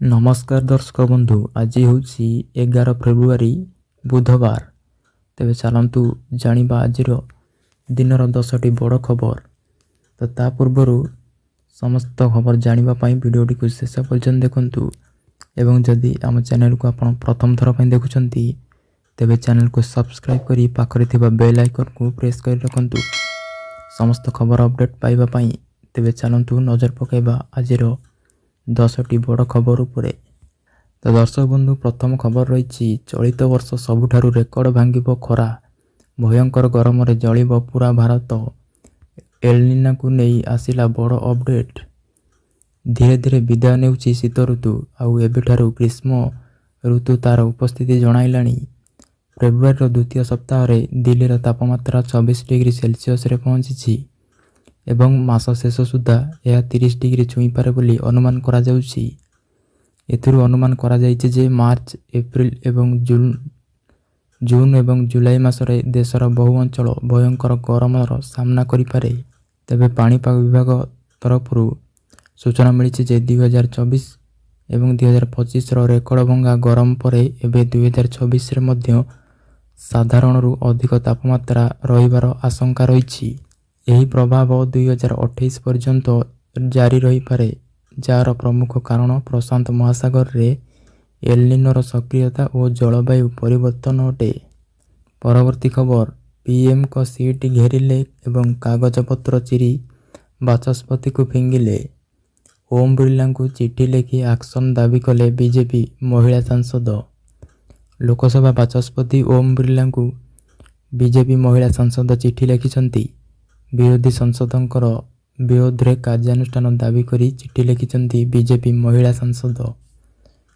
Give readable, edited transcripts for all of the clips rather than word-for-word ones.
नमस्कार दर्शक बंधु, आज हूँ 11 फेब्रुआरी बुधवार। तेरे चलतु जानिबा आजिर दिनर 10टी बड़ खबर। तो ता पूर्वर समस्त खबर जानिबा पाई वीडियोटी को शेष पर्यंत देखंतु एवं जदि आम चैनल को आपण प्रथम थर पई देखुछंती तेबे चैनल को सब्सक्राइब करी पाखरे थिबा बेल आइकन को प्रेस कर रखंतु समस्त खबर अपडेट पाइबा पाई। तेबे चलंतु नजर पकाइबा आजिर 10टी बड़ खबर उपरे। तो दर्शक बंधु, प्रथम खबर रही चलित वर्ष सबुठारु रेकर्ड भांगिब खरा, भयंकर गरम रे जलिब पूरा भारत। एलनिना को नहीं आसिला बड़ अपडेट। धीरे धीरे विदाय नेउछि शीत ऋतु आउ एबेठारु ग्रीष्म ऋतु तार उपस्थिति जणाइलाणी। फेब्रुआरी द्वितीय सप्ताह रे दिल्लीर तापमात्रा 24 डिग्री सेल्सियस रे पहुंची एवं मास शेष सुधा यह 30 डिग्री छुई पारे बोली अनुमान करा जाउछि। एथिरु अनुमान करा जाइछि जे मार्च, एप्रिल एवं जून एवं जुलाई मासरे देशर बहु अंचल भयंकर गरमर सामना करि पारे। तेबे पाणीपाग विभाग तरफरु सूचना मिली जे 2024 एवं 2025 रेकर्ड भंगा गरम परे एबे 2026 रे मध्य साधारणरू अधिक तापमात्रा रहिबार आशंका रहिछि। यही प्रभाव 2028 पर्यंत जारी रही पारे, जार प्रमुख कारण प्रशांत महासागर रे एलनिनोर सक्रियता और जलवायु परिवर्तन अटे। परवर्ती खबर, पीएम को सीट घेरिले एवं कागजपत्र चिरी बाचस्पति को फिंगिले। ओम बिरला को चिठी लिखि एक्शन दाबी कले बीजेपी महिला सांसद। लोकसभा बाचस्पति ओम बिरला को बीजेपी महिला सांसद चिठी लिखिछंती। विरोधी सांसदंकर विरोध रे कार्यानुष्ठान दाबी करी चिठी लिखिछंती बीजेपी महिला सांसद।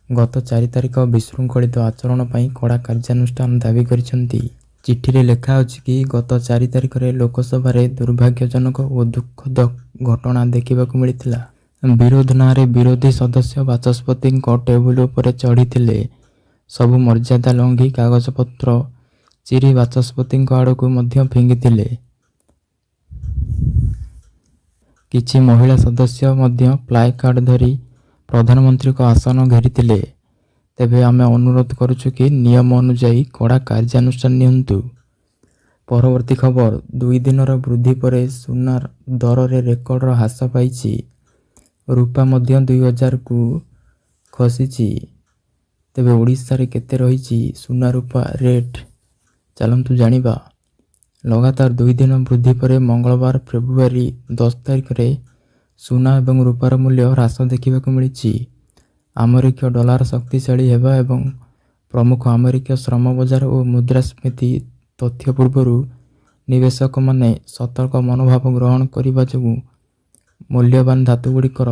गत 4 तारिख विशृंखलित आचरण पई कड़ा कार्यानुष्ठान दाबी करिछंती। चिठी रे लेखा अछि कि गत 4 तारिख रे लोकसभा रे दुर्भाग्यजनक और दुखद घटना देखिबाकू मिलिथिला। विरोध नारे विरोधी सदस्य बाचस्पति टेबुल उपरे चढ़ीथिले। सबु मर्यादा लंघी कागजपत्र चिरी बाचस्पति आड़कू मध्य फिंगिथिले। किछि महिला सदस्य मध्य प्लाई कार्ड धरी प्रधानमंत्री को आसन घेरिथिले। तेबे आमे अनुरोध करुछु कि नियम अनुଯାयी कड़ा कार्यानुष्ठान नियंतु। परवर्ती खबर, 2 दिनर वृद्धि परे सुनार दर रे रेकर्ड ह्रास पाइछि। रूपा मध्य 2000 को खसीछि। तेबे ओडिशा रे केते रहिछि सुना रूपा रेट, चलंतु जानिबा। लगातार 2 दिन वृद्धि पर मंगलवार फेब्रुआरी 10 तारिख रे सुना एवं रूपार मूल्य ह्रास देखा मिली। अमेरिकीय डॉलर शक्तिशाली हेबा एवं प्रमुख अमेरिकीय श्रम बजार और मुद्रास्फीति तथ्य पूर्वर निवेशक माने सतर्क मनोभाव ग्रहण करने जो मूल्यवान धातुगुड़िकर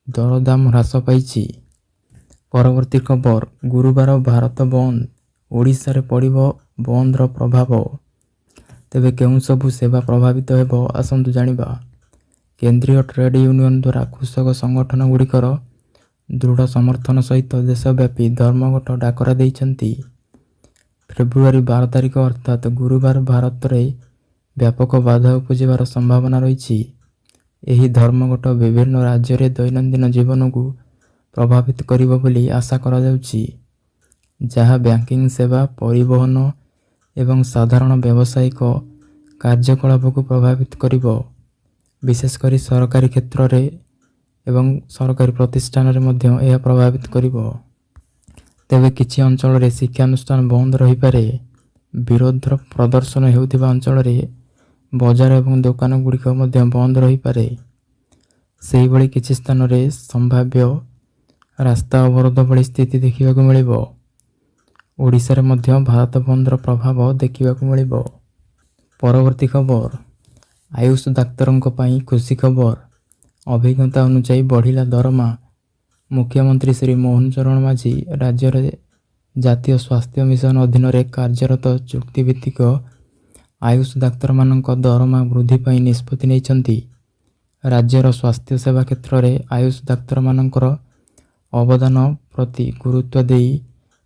दरदाम ह्रास पाई। परवर्ती खबर, गुरुवार भारत बंद, ओडिशा रे पड़िबो बंदर प्रभाव। तेबे केउं सबु सेवा प्रभावित हेबो आसंतु जानिबा। केंद्रीय ट्रेड यूनियन द्वारा कृषक संगठन गुड़िकर दृढ़ समर्थन सहित देशव्यापी धर्मघट डाकरा देइछंती। फेब्रुआरी 12 तारिख अर्थात गुरुवार भारत रे व्यापक बाधा उपजिबार संभावना रही। एही धर्मघट विभिन्न राज्य रे दैनंदिन जीवन को प्रभावित करिबो बोली आशा करा जाउछि, जहाँ बैंकिंग सेवा, परिवहन एवं साधारण व्यावसायिक कार्यकलाप को प्रभावित करिबो। विशेषकर सरकारी क्षेत्र रे एवं सरकारी प्रतिष्ठान रे मध्य यह प्रभावित करिबो। तेबे किछि अंचल रे शिक्षानुष्ठान बंद रही पारे। विरोध प्रदर्शन हेउथिबा अंचल रे बाजार एवं दुकान गुड़िक मध्य बंद रही पारे। सेही भली किछि स्थान रे संभाव्य रास्ता अवरोध भली स्थिति देखिबाकू मिलिबो। ओडिशा रे मध्य भारत बंदर प्रभाव देखिबाकू मिलिबो। परवर्ती खबर, आयुष डाक्तरंक पई खुशी खबर। अभिज्ञता अनुसार बढ़िला दरमा। मुख्यमंत्री श्री मोहन चरण माझी राज्य रे जातीय स्वास्थ्य मिशन अधीन रे कार्यरत चुक्तिभित्तिक आयुष डाक्तर मानक दरमा वृद्धि पई निष्पत्ति नेइछंती। राज्यर स्वास्थ्य सेवा क्षेत्र रे आयुष डाक्तर मानकर अवदान प्रति गुरुत्व देई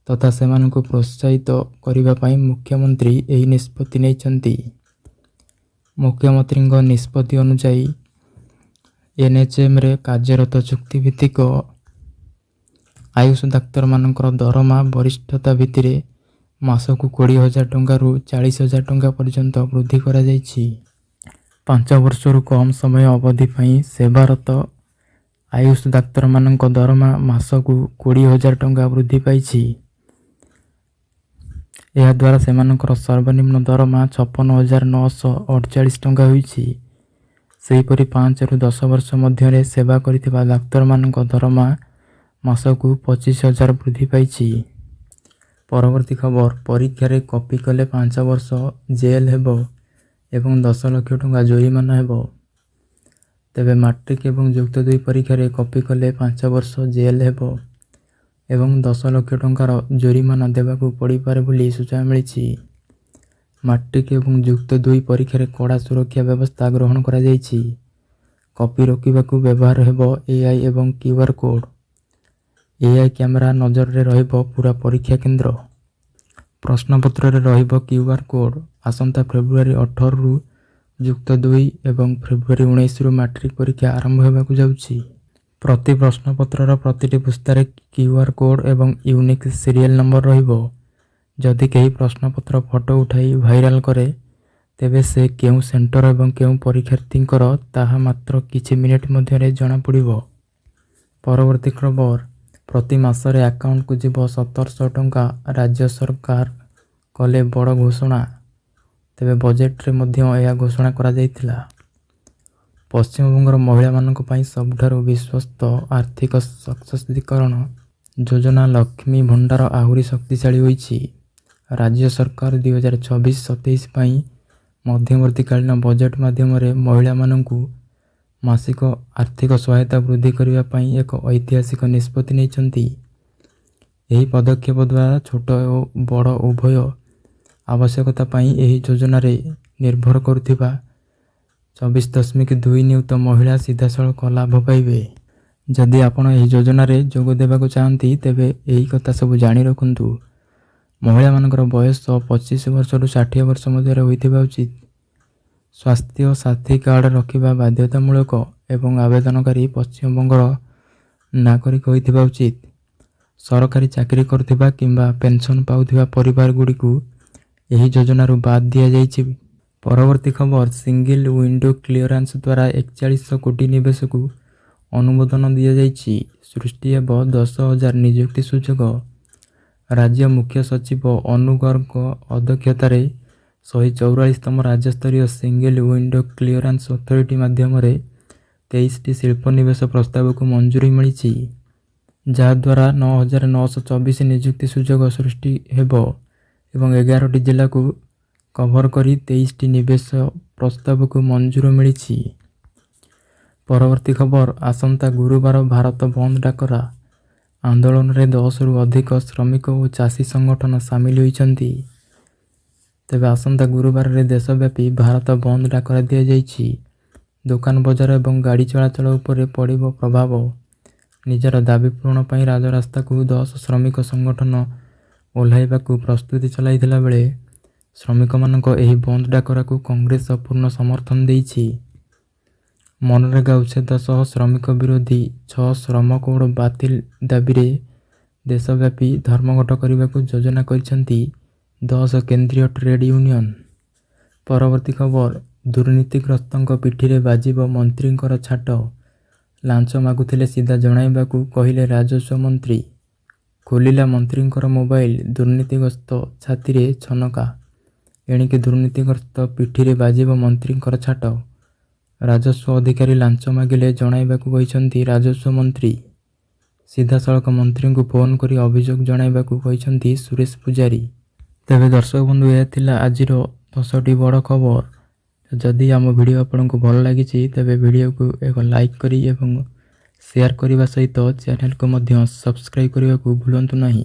तथा सेमानकु प्रोत्साहित करिबा पई मुख्यमंत्री एही निष्पत्ति नेइछंती। मुख्यमंत्री निष्पत्ति अनुसार एनएचएम रे कार्यरत चुक्तिभित्तिक ଆୟୁଷ ଡାକ୍ତରମାନଙ୍କର ଦରମା ବରିଷ୍ଠତା ଭିତ୍ତିରେ ମାସକୁ 20,000 ଟଙ୍କାରୁ 40,000 ଟଙ୍କା ପର୍ଯ୍ୟନ୍ତ ବୃଦ୍ଧି କରାଯାଇଛି। 5 ବର୍ଷରୁ କମ୍ ସମୟ ଅବଧି ପାଇଁ ସେବାରତ ଆୟୁଷ ଡାକ୍ତରମାନଙ୍କ ଦରମା ମାସକୁ 20,000 ଟଙ୍କା ବୃଦ୍ଧି ପାଇଛି। ଏହାଦ୍ୱାରା ସେମାନଙ୍କର ସର୍ବନିମ୍ନ ଦରମା 56,948 ଟଙ୍କା ହୋଇଛି। ସେହିପରି 5ରୁ 10 ବର୍ଷ ମଧ୍ୟରେ ସେବା କରିଥିବା ଡାକ୍ତରମାନଙ୍କ ଦରମା ମାସକୁ 25,000 ବୃଦ୍ଧି ପାଇଛି। ପରବର୍ତ୍ତୀ ଖବର, ପରୀକ୍ଷାରେ କପି କଲେ 5 ବର୍ଷ ଜେଲ୍ ହେବ ଏବଂ 10 ଲକ୍ଷ ଟଙ୍କା ଜୋରିମାନା ହେବ। ତେବେ ମାଟ୍ରିକ ଏବଂ ଯୁକ୍ତ 2 ପରୀକ୍ଷାରେ କପି କଲେ 5 ବର୍ଷ ଜେଲ୍ ହେବ ଏବଂ 10 ଲକ୍ଷ ଟଙ୍କାର ଜୋରିମାନା ଦେବାକୁ ପଡ଼ିପାରେ ବୋଲି ସୂଚନା ମିଳିଛି। ମାଟ୍ରିକ ଏବଂ ଯୁକ୍ତ 2 ପରୀକ୍ଷାରେ କଡ଼ା ସୁରକ୍ଷା ବ୍ୟବସ୍ଥା ଗ୍ରହଣ କରାଯାଇଛି। କପି ରୋକିବାକୁ ବ୍ୟବହାର ହେବ AI ଏବଂ QR କୋଡ୍। AI କ୍ୟାମେରା ନଜରରେ ରହିବ ପୁରା ପରୀକ୍ଷା କେନ୍ଦ୍ର। ପ୍ରଶ୍ନପତ୍ରରେ ରହିବ QR କୋଡ୍। ଆସନ୍ତା ଫେବୃଆରୀ 18ରୁ ଯୁକ୍ତ 2 ଏବଂ ଫେବୃଆରୀ 19ରୁ ମାଟ୍ରିକ ପରୀକ୍ଷା ଆରମ୍ଭ ହେବାକୁ ଯାଉଛି। ପ୍ରତି ପ୍ରଶ୍ନପତ୍ରର ପ୍ରତିଟି ପୃଷ୍ଠାରେ QR କୋଡ୍ ଏବଂ ୟୁନିକ୍ ସିରିଏଲ୍ ନମ୍ବର ରହିବ। ଯଦି କେହି ପ୍ରଶ୍ନପତ୍ର ଫଟୋ ଉଠାଇ ଭାଇରାଲ କରେ ତେବେ ସେ କେଉଁ ସେଣ୍ଟର ଏବଂ କେଉଁ ପରୀକ୍ଷାର୍ଥୀଙ୍କର ତାହା ମାତ୍ର କିଛି ମିନିଟ୍ ମଧ୍ୟରେ ଜଣାପଡ଼ିବ। ପରବର୍ତ୍ତୀ ଖବର, ପ୍ରତି ମାସରେ ଆକାଉଣ୍ଟକୁ ଯିବ 1,700 ଟଙ୍କା। ରାଜ୍ୟ ସରକାର କଲେ ବଡ଼ ଘୋଷଣା। ତେବେ ବଜେଟରେ ମଧ୍ୟ ଏହା ଘୋଷଣା କରାଯାଇଥିଲା। ପଶ୍ଚିମବଙ୍ଗର ମହିଳାମାନଙ୍କ ପାଇଁ ସବୁଠାରୁ ବିଶ୍ୱସ୍ତ ଆର୍ଥିକ ସଶକ୍ତିକରଣ ଯୋଜନା ଲକ୍ଷ୍ମୀ ଭଣ୍ଡାର ଆହୁରି ଶକ୍ତିଶାଳୀ ହୋଇଛି। ରାଜ୍ୟ ସରକାର 2024-27 ପାଇଁ ମଧ୍ୟବର୍ତ୍ତୀକାଳୀନ ବଜେଟ୍ ମାଧ୍ୟମରେ ମହିଳାମାନଙ୍କୁ ମାସିକ ଆର୍ଥିକ ସହାୟତା ବୃଦ୍ଧି କରିବା ପାଇଁ ଏକ ଐତିହାସିକ ନିଷ୍ପତ୍ତି ନେଇଛନ୍ତି। ଏହି ପଦକ୍ଷେପ ଦ୍ୱାରା ଛୋଟ ଓ ବଡ଼ ଉଭୟ ଆବଶ୍ୟକତା ପାଇଁ ଏହି ଯୋଜନାରେ ନିର୍ଭର କରୁଥିବା 24.2 ନିୟୁତ ମହିଳା ସିଧାସଳଖ ଲାଭ ପାଇବେ। ଯଦି ଆପଣ ଏହି ଯୋଜନାରେ ଯୋଗ ଦେବାକୁ ଚାହାନ୍ତି ତେବେ ଏହି କଥା ସବୁ ଜାଣି ରଖନ୍ତୁ। ମହିଳାମାନଙ୍କର ବୟସ 25 ବର୍ଷରୁ 60 ବର୍ଷ ମଧ୍ୟରେ ହୋଇଥିବା ଉଚିତ। ସ୍ୱାସ୍ଥ୍ୟ ସାଥୀ କାର୍ଡ଼ ରଖିବା ବାଧ୍ୟତାମୂଳକ ଏବଂ ଆବେଦନକାରୀ ପଶ୍ଚିମବଙ୍ଗର ନାଗରିକ ହୋଇଥିବା ଉଚିତ। ସରକାରୀ ଚାକିରି କରୁଥିବା କିମ୍ବା ପେନ୍ସନ୍ ପାଉଥିବା ପରିବାରଗୁଡ଼ିକୁ ଏହି ଯୋଜନାରୁ ବାଦ୍ ଦିଆଯାଇଛି। ପରବର୍ତ୍ତୀ ଖବର, ସିଙ୍ଗଲ ୱିଣ୍ଡୋ କ୍ଲିୟରାନ୍ସ ଦ୍ୱାରା 4100 କୋଟି ନିବେଶକୁ ଅନୁମୋଦନ ଦିଆଯାଇଛି। ସୃଷ୍ଟି ହେବ 10,000 ନିଯୁକ୍ତି ସୁଯୋଗ। ରାଜ୍ୟ ମୁଖ୍ୟ ସଚିବ ଅନୁ ଗର୍ଗଙ୍କ ଅଧ୍ୟକ୍ଷତାରେ 144ତମ ରାଜ୍ୟସ୍ତରୀୟ ସିଙ୍ଗଲ ୱିଣ୍ଡୋ କ୍ଲିୟରାନ୍ସ ଅଥରିଟି ମାଧ୍ୟମରେ 23ଟି ଶିଳ୍ପ ନିବେଶ ପ୍ରସ୍ତାବକୁ ମଞ୍ଜୁରି ମିଳିଛି, ଯାହାଦ୍ୱାରା 9,924 ନିଯୁକ୍ତି ସୁଯୋଗ ସୃଷ୍ଟି ହେବ ଏବଂ 11ଟି ଜିଲ୍ଲାକୁ କଭର କରି 23ଟି ନିବେଶ ପ୍ରସ୍ତାବକୁ ମଞ୍ଜୁରି ମିଳିଛି। ପରବର୍ତ୍ତୀ ଖବର, ଆସନ୍ତା ଗୁରୁବାର ଭାରତ ବନ୍ଦ ଡାକରା। ଆନ୍ଦୋଳନରେ 10ରୁ ଅଧିକ ଶ୍ରମିକ ଓ ଚାଷୀ ସଂଗଠନ ସାମିଲ ହୋଇଛନ୍ତି। ତେବେ ଆସନ୍ତା ଗୁରୁବାରରେ ଦେଶବ୍ୟାପୀ ଭାରତ ବନ୍ଦ ଡାକରା ଦିଆଯାଇଛି। ଦୋକାନ ବଜାର ଏବଂ ଗାଡ଼ି ଚଳାଚଳ ଉପରେ ପଡ଼ିବ ପ୍ରଭାବ। ନିଜର ଦାବି ପୂରଣ ପାଇଁ ରାଜରାସ୍ତାକୁ 10 ଶ୍ରମିକ ସଂଗଠନ ଓହ୍ଲାଇବାକୁ ପ୍ରସ୍ତୁତି ଚଳାଇଥିଲା ବେଳେ ଶ୍ରମିକମାନଙ୍କ ଏହି ବନ୍ଦ ଡାକରାକୁ କଂଗ୍ରେସ ପୂର୍ଣ୍ଣ ସମର୍ଥନ ଦେଇଛି। ମନରେଗା ଉଚ୍ଛେଦ ସହ ଶ୍ରମିକ ବିରୋଧୀ 6 ଶ୍ରମ କୋଡ୍ ବାତିଲ ଦାବିରେ ଦେଶବ୍ୟାପୀ ଧର୍ମଘଟ କରିବାକୁ ଯୋଜନା କରିଛନ୍ତି 10 କେନ୍ଦ୍ରୀୟ ଟ୍ରେଡ୍ ୟୁନିୟନ। ପରବର୍ତ୍ତୀ ଖବର, ଦୁର୍ନୀତିଗ୍ରସ୍ତଙ୍କ ପିଠିରେ ବାଜିବ ମନ୍ତ୍ରୀଙ୍କର ଛାଟ। ଲାଞ୍ଚ ମାଗୁଥିଲେ ସିଧା ଜଣାଇବାକୁ କହିଲେ ରାଜସ୍ୱ ମନ୍ତ୍ରୀ। ଖୋଲିଲା ମନ୍ତ୍ରୀଙ୍କର ମୋବାଇଲ, ଦୁର୍ନୀତିଗ୍ରସ୍ତ ଛାତିରେ ଛନକା। ଏଣିକି ଦୁର୍ନୀତିଗ୍ରସ୍ତ ପିଠିରେ ବାଜିବ ମନ୍ତ୍ରୀଙ୍କର ଛାଟ। ରାଜସ୍ୱ ଅଧିକାରୀ ଲାଞ୍ଚ ମାଗିଲେ ଜଣାଇବାକୁ କହିଛନ୍ତି ରାଜସ୍ୱ ମନ୍ତ୍ରୀ। ସିଧାସଳଖ ମନ୍ତ୍ରୀଙ୍କୁ ଫୋନ୍ କରି ଅଭିଯୋଗ ଜଣାଇବାକୁ କହିଛନ୍ତି ସୁରେଶ ପୂଜାରୀ। ତେବେ ଦର୍ଶକ ବନ୍ଧୁ, ଏହା ଥିଲା ଆଜିର 10ଟି ବଡ଼ ଖବର। ଯଦି ଆମ ଭିଡ଼ିଓ ଆପଣଙ୍କୁ ଭଲ ଲାଗିଛି ତେବେ ଭିଡ଼ିଓକୁ ଏକ ଲାଇକ୍ କରି ଏବଂ ସେୟାର କରିବା ସହିତ ଚ୍ୟାନେଲକୁ ମଧ୍ୟ ସବସ୍କ୍ରାଇବ୍ କରିବାକୁ ଭୁଲନ୍ତୁ ନାହିଁ।